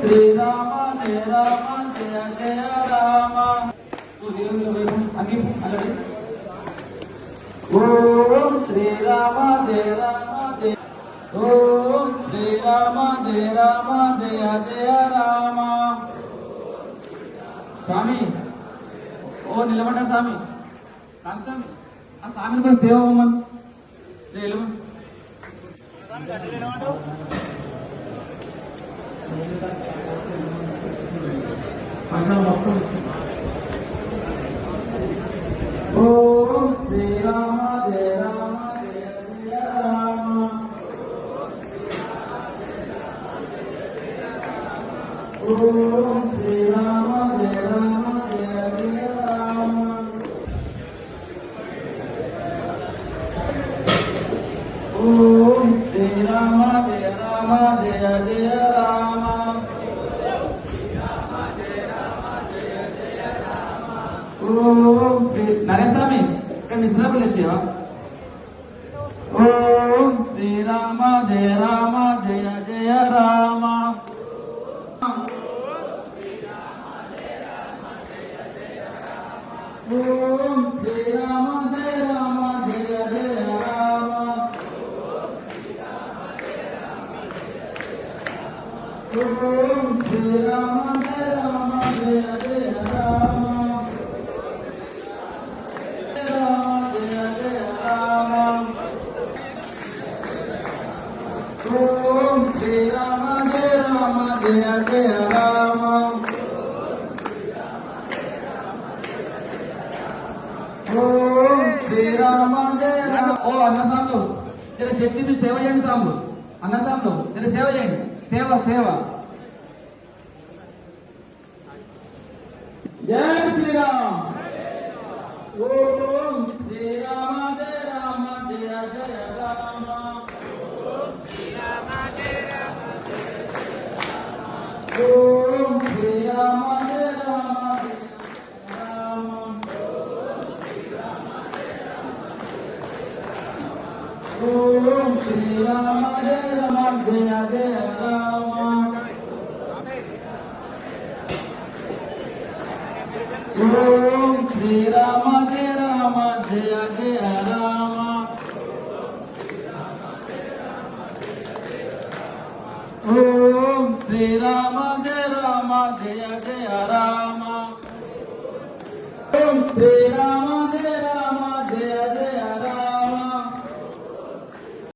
శ్రీరామ జయ రామ జయ జయ రామ. ఓం శ్రీరామ జయ రామ జయ ఓం శ్రీరామ జయ రామ జయ జయ రామ. స్వామి ఓ నిలబడ్డ స్వామి కాదు స్వామి ఆ స్వామిని కూడా సేవ అవ్వమని ఓం శ్రీరామ జయ రామ జయ జయ రామ. ఓం శ్రీరామ జయ రామ జయ జయ రామ. ఓం శ్రీరామ జయ రామ జయ జయ రామ. ఓం శ్రీ నరేస్వామి ఇక్కడ నిశ్రాకులు వచ్చావా? ఓం శ్రీరామ జయ రామ జయ జయ రామ. ఓం శ్రీరామ జయ రామ జయ జయ రామ. ఓం శ్రీరామ జయ రామ జయ జయ రామ. జయ జయ రామ. ఓం శ్రీరామ జయ రామ జయ జయ రామ. ఓం శ్రీరామ జయ రామ. ఓ అన్న సాంబు జర శక్తిని సేవ చేయండి సాంబు. అన్న సాంబు జర సేవ చేయండి. సేవ సేవ. జయ శ్రీరామ్. ఓం శ్రీరామ జయ రామ జయ జయ రామ. ఓం శ్రీరామ జయ రామ జయ జయ రామ. ఓం శ్రీరామ జయ రామ జయ రామ. ఓం శ్రీరామ జయ రామ జయ జయ రామ. ఓం శ్రీరామ జయ రామ జయ జయ రామ. ఓం శ్రీరామ జయ రామ జయ జయ రామ. ఓం శ్రీరామ